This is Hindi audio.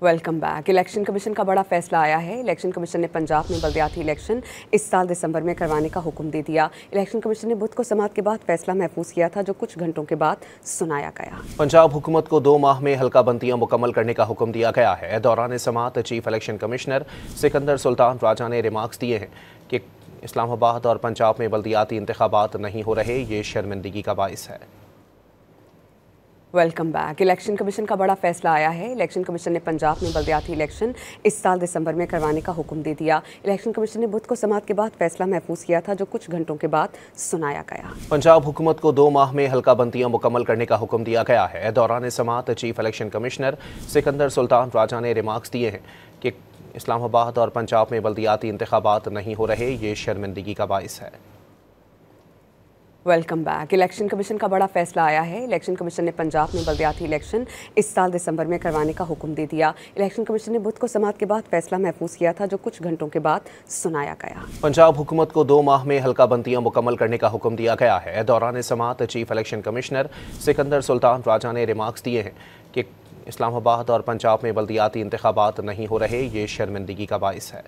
Welcome back. इलेक्शन कमीशन का बड़ा फैसला आया है। इलेक्शन कमीशन ने पंजाब में बल्दियाती इलेक्शन इस साल दिसंबर में करवाने का हुक्म दे दिया। इलेक्शन कमीशन ने बुध को समाअत के बाद फैसला महफूज किया था, जो कुछ घंटों के बाद सुनाया गया। पंजाब हुकूमत को 2 माह में हल्का बंदियां मुकम्मल करने का हुक्म दिया गया है। दौरान समाअत chief election commissioner Sikandar Sultan Raja ने रिमार्क्स दिए हैं कि इस्लामाबाद और पंजाब में बल्दियाती इंतखाबात नहीं हो रहे, ये शर्मिंदगी का बाइस है। Welcome back. इलेक्शन कमीशन का बड़ा फैसला आया है। इलेक्शन कमीशन ने पंजाब में बल्दियाती इलेक्शन इस साल दिसंबर में करवाने का हुक्म दे दिया। इलेक्शन कमीशन ने बुध को समाअत के बाद फैसला महफूज किया था, जो कुछ घंटों के बाद सुनाया गया। पंजाब हुकूमत को 2 माह में हल्का बंदियां मुकम्मल करने का हुक्म दिया गया है। दौरान समाअत chief election commissioner Sikandar Sultan Raja ने रिमार्क्स दिए हैं कि इस्लामाबाद और पंजाब में बल्दियाती इंतखाबात नहीं हो रहे, ये शर्मिंदगी का बाइस है। Welcome back. इलेक्शन कमीशन का बड़ा फैसला आया है। इलेक्शन कमीशन ने पंजाब में बल्दियाती इलेक्शन इस साल दिसंबर में करवाने का हुक्म दे दिया। इलेक्शन कमीशन ने बुध को समाअत के बाद फैसला महफूज किया था, जो कुछ घंटों के बाद सुनाया गया। पंजाब हुकूमत को 2 माह में हल्का बंदियां मुकम्मल करने का हुक्म दिया गया है। दौरान समाअत chief election commissioner Sikandar Sultan Raja ने रिमार्क्स दिए हैं कि इस्लामाबाद और पंजाब में बल्दियाती इंतखाबात नहीं हो रहे, ये शर्मिंदगी का बाइस है।